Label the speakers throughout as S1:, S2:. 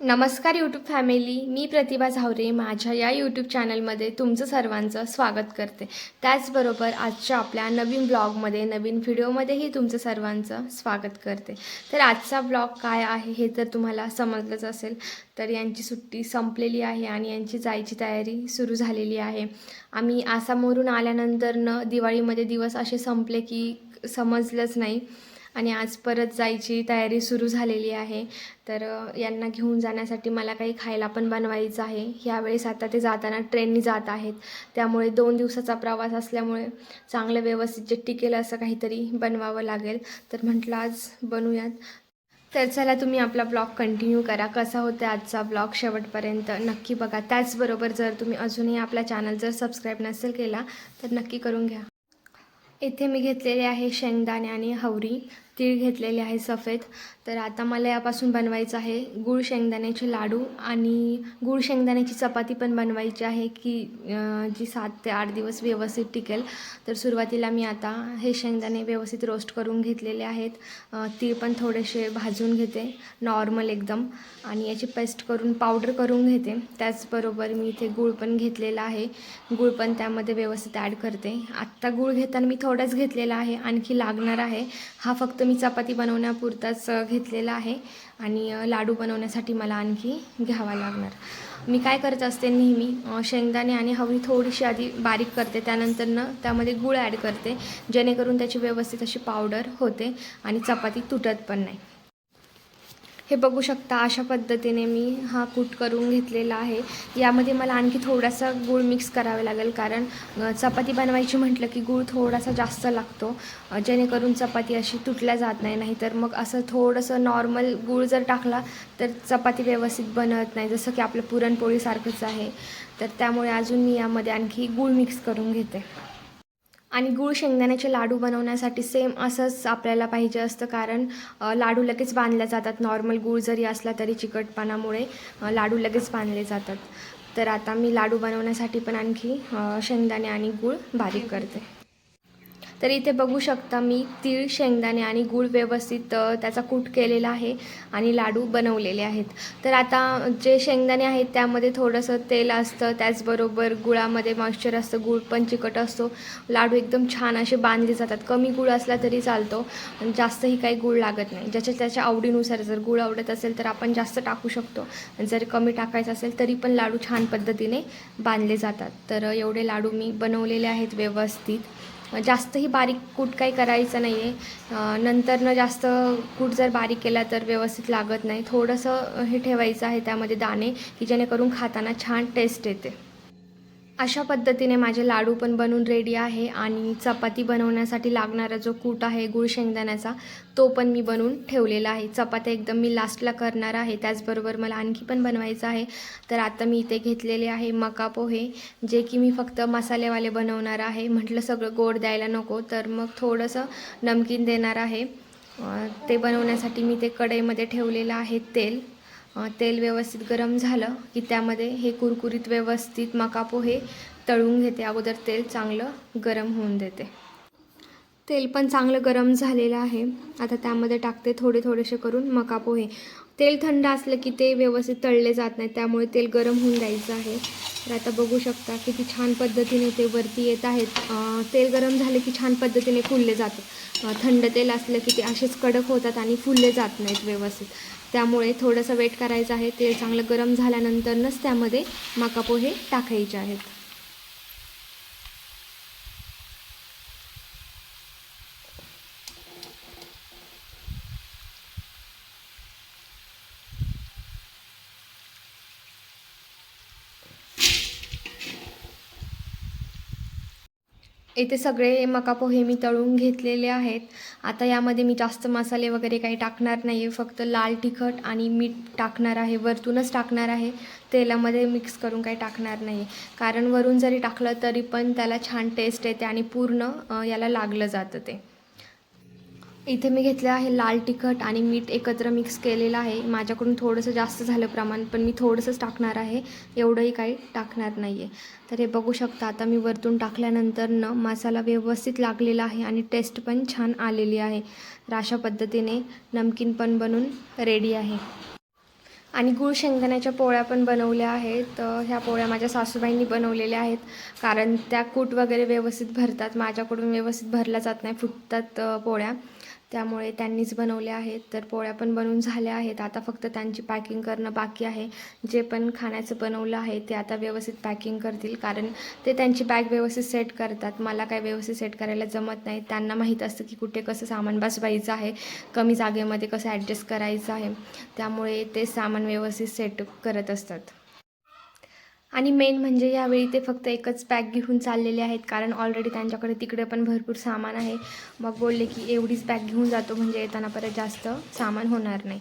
S1: नमस्कार YouTube family, मी प्रतिभा झावरे माझ्या या यूट्यूब चॅनलमध्ये तुमचं सर्वांचं स्वागत करते। त्याचबरोबर आजच्या आपल्या नवीन ब्लॉगमध्ये नवीन व्हिडिओमध्येही तुमचं सर्वांचं स्वागत करते। तर आजचा ब्लॉग काय आहे हे तर तुम्हाला समजलंच असेल। तर यांची सुट्टी संपलेली आहे आणि यांची जायची तयारी सुरू झालेली आहे। आम्ही आसामवरून आल्यानंतर दिवाळीमध्ये दिवस असे संपले की समजलंच नाही आणि आज परत जायची तयारी सुरू झालेली आहे। तर यांना घेऊन जाण्यासाठी मला काही खायला पण बनवायचं आहे। ह्यावेळेस आता ते जाताना ट्रेननी जात आहेत, त्यामुळे 2 दिवसाचा प्रवास असल्यामुळे चांगलं व्यवस्थित जे टिकेल असं काहीतरी बनवावं लागेल। तर म्हटलं आज बनवूयात। तर चला तुम्ही आपला ब्लॉग कंटिन्यू करा। कसा होता आजचा ब्लॉग शेवटपर्यंत नक्की बघा। त्याचबरोबर जर तुम्ही अजूनही आपला चॅनल जर सबस्क्राईब नसेल केला तर नक्की करून घ्या। इथे मी घेतलेले आहे शेंगदाणे आणि हवरी, तीळ घेतलेले आहे सफेद। तर आता मला यापासून बनवायचं आहे गूळ शेंगदाण्याचे लाडू आणि गूळ शेंगदाण्याची चपाती पण बनवायची आहे की जी 7 ते 8 दिवस व्यवस्थित टिकेल। तर सुरुवातीला मी आता हे शेंगदाणे व्यवस्थित रोस्ट करून घेतलेले आहेत। तीळ पण थोडेसे भाजून घेते नॉर्मल एकदम आणि याची पेस्ट करून पावडर करून घेते। त्याचबरोबर मी इथे गूळ पण घेतलेला आहे, गूळ पण त्यामध्ये व्यवस्थित ॲड करते। आत्ता गूळ घेताना मी थोडाच घेतलेला आहे, आणखी लागणार आहे। हा फक्त मी चपाती बनवण्यापुरताच घेतलेला आहे आणि लाडू बनवण्यासाठी मला आणखी घ्यावा लागणार। मी काय करत असते नेहमी शेंगदाणे आणि हवरी थोडीशी आधी बारीक करते, त्यानंतर त्यामध्ये गूळ ॲड करते जेणेकरून त्याची व्यवस्थित अशी पावडर होते आणि चपाती तुटत पण नाही। हे बघू शकता अशा पद्धतीने मी हा कूट करून घेतलेला आहे। यामध्ये मला आणखी थोडासा गूळ मिक्स करावे लागेल, कारण चपाती बनवायची म्हटलं की गूळ थोडासा जास्त लागतो जेणेकरून चपाती अशी तुटल्या जात नाही। नाहीतर मग असं थोडंसं नॉर्मल गूळ जर टाकला तर चपाती व्यवस्थित बनत नाही, जसं की आपलं पुरणपोळीसारखंच आहे। तर त्यामुळे अजून मी यामध्ये आणखी गूळ मिक्स करून घेते। आणि गूळ शेंगदाण्याचे लाडू बनवण्यासाठी सेम असंच आपल्याला पाहिजे असतं, कारण लाडू लगेच बांधले जातात। नॉर्मल गूळ जरी असला तरी चिकटपणामुळे लाडू लगेच बांधले जातात। तर आता मी लाडू बनवण्यासाठी पण आणखी शेंगदाणे आणि गूळ बारीक करते। तर इथे बघू शकता मी तीळ, शेंगदाणे आणि गूळ व्यवस्थित त्याचा कूट केलेला आहे आणि लाडू बनवलेले आहेत। तर आता जे शेंगदाणे आहेत त्यामध्ये थोडंसं तेल असतं, त्याचबरोबर गुळामध्ये मॉइश्चर असतं, गूळ पण चिकट असतो। लाडू एकदम छान असे बांधले जातात। कमी गूळ असला तरी चालतो, जास्तही काही गूळ लागत नाही। ज्याच्या त्याच्या आवडीनुसार जर गूळ आवडत असेल तर आपण जास्त टाकू शकतो, जर कमी टाकायचं असेल तरी पण लाडू छान पद्धतीने बांधले जातात। तर एवढे लाडू मी बनवलेले आहेत व्यवस्थित। जास्तही बारीक कूट काही करायचं नाही आहे, नंतर जास्त कूट जर बारीक केला तर व्यवस्थित लागत नाही। थोडंसं हे ठेवायचं आहे त्यामध्ये दाणे, की जेणेकरून खाताना छान टेस्ट येते। अशा पद्धतीने माझे लाडू पण बनून रेडी आहे आणि चपाती बनवण्यासाठी लागणारा जो कूट आहे गूळ शेंगदाण्याचा तो पण मी बनवून ठेवलेला आहे। चपात्या एकदम मी लास्टला करणार आहे, त्याचबरोबर मला आणखी पण बनवायचं आहे। तर आता मी इथे घेतलेले आहे मका पोहे, जे की मी फक्त मसालेवाले बनवणार आहे। म्हटलं सगळं गोड द्यायला नको, तर मग थोडंसं नमकीन देणार आहे। ते बनवण्यासाठी मी ते कढईमध्ये ठेवलेलं आहे तेल। तेल व्यवस्थित गरम झालं की त्यामध्ये हे कुरकुरीत व्यवस्थित मका पोहे तळून घेते। अगोदर तेल चांगलं गरम होऊन देते। तेल पण चांगलं गरम झालेलं आहे। आता त्यामध्ये टाकते थोडे थोडेसे करून मका पोहे। तेल थंड असलं की ते व्यवस्थित तळले जात नाही, त्यामुळे तेल गरम होऊन द्यायचं आहे। तर आता बघू शकता किती छान पद्धतीने ते वरती येत आहेत। तेल गरम झाले की छान पद्धतीने फुलले जातं। थंड तेल असलं की ते असेच कडक होतात आणि फुलले जात नाहीत व्यवस्थित। त्यामुळे थोडंसं वेट करायचं आहे। तेल चांगलं गरम झाल्यानंतरच त्यामध्ये मका पोहे टाकायचे आहेत। इथे सगळे मका पोहे मी तळून घेतलेले आहेत। आता यामध्ये मी जास्त मसाले वगैरे काही टाकणार नाही आहे, फक्त लाल तिखट आणि मीठ टाकणार आहे, वरतूनच टाकणार आहे। तेलामध्ये मिक्स करून काही टाकणार नाही, कारण वरून जरी टाकलं तरी पण त्याला छान टेस्ट येते आणि पूर्ण याला लागलं जातं ते। इथे मी घेतलं आहे लाल तिखट आणि मीठ एकत्र मिक्स केलेलं आहे। माझ्याकडून थोडंसं जास्त झालं प्रमाण, पण मी थोडंसंच टाकणार आहे, एवढंही काही टाकणार नाही आहे। तर हे बघू शकता आता मी वरतून टाकल्यानंतर मसाला व्यवस्थित लागलेला आहे आणि टेस्ट पण छान आलेली आहे। तर अशा पद्धतीने नमकीन पण बनून रेडी आहे। आणि गूळ शेंगदाण्याच्या पोळ्या पण बनवल्या आहेत. ह्या पोळ्या माझ्या सासूबाईंनी बनवलेल्या आहेत, कारण त्या कूट वगैरे व्यवस्थित भरतात. माझ्याकडून व्यवस्थित भरल्या जात नाही, फुटतात पोळ्या, त्यामुळे त्यांनीच बनवल्या आहेत. तर पोळ्या पण बनवून झाल्या आहेत. आता फक्त त्यांची पॅकिंग करणं बाकी आहे. जे पण खाण्याचं बनवलं आहे ते आता व्यवस्थित पॅकिंग करतील, कारण ते त्यांची बॅग व्यवस्थित सेट करतात. मला काय व्यवस्थित सेट करायला जमत नाही. त्यांना माहीत असतं की कुठे कसं सामान बसवायचं आहे, कमी जागेमध्ये कसं ॲडजस्ट करायचं आहे, त्यामुळे ते सामान व्यवस्थित सेट करत असतात. आणि मेन म्हणजे यावेळी ते फक्त एकच बॅग घेऊन चाललेले आहेत, कारण ऑलरेडी त्यांच्याकडे तिकडे पण भरपूर सामान आहे. मग बोलले की एवढीच बॅग घेऊन जातो, म्हणजे येताना परत जास्त सामान होणार नाही.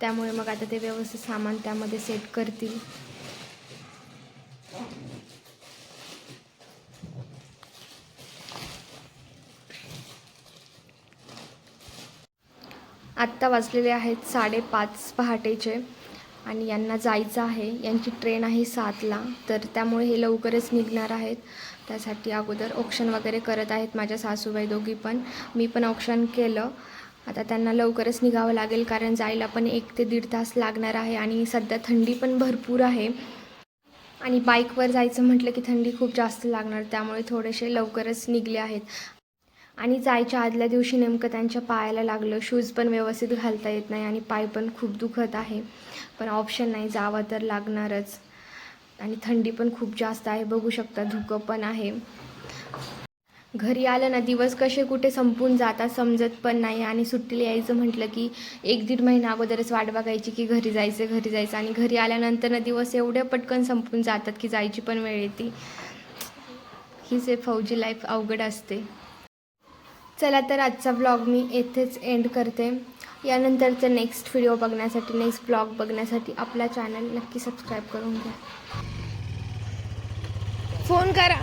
S1: त्यामुळे मग आता ते व्यवस्थित सामान त्यामध्ये सेट करतील. आत्ता वाजलेले आहेत 5:30 पहाटेचे आणि यांना जायचं आहे. यांची ट्रेन आहे 7ला, तर त्यामुळे हे लवकरच निघणार आहेत. त्यासाठी अगोदर औक्षण वगैरे करत आहेत माझ्या सासूबाई दोघी पण. मी पण औक्षण केलं. आता त्यांना लवकरच निघावं लागेल, कारण जायला पण 1 ते 1.5 तास लागणार आहे. आणि सध्या थंडी पण भरपूर आहे, आणि बाईकवर जायचं म्हटलं की थंडी खूप जास्त लागणार, त्यामुळे थोडेसे लवकरच निघले आहेत. आणि जायच्या आदल्या दिवशी नेमकं त्यांच्या पायाला लागलं. शूज पण व्यवस्थित घालता येत नाही आणि पाय पण खूप दुखत आहे, पण ऑप्शन नाही, जावं तर लागणारच. आणि थंडी पण खूप जास्त आहे, बघू शकता, धुकं पण आहे. घरी आलं ना, दिवस कसे कुठे संपून जातात समजत पण नाही. आणि सुट्टीला यायचं म्हटलं की 1-1.5 महिना अगोदरच वाट बघायची की घरी जायचं. आणि घरी आल्यानंतर ना दिवस एवढे पटकन संपून जातात की जायची पण वेळ येते. हीच आहे फौजी लाईफ, अवघड असते. चला तर आजचा व्लॉग मी येथेच एंड करते. यानंतरचा नेक्स्ट व्हिडिओ बघण्यासाठी, नेक्स्ट ब्लॉग बघण्यासाठी आपला चॅनल नक्की सबस्क्राईब करून घ्या. फोन करा.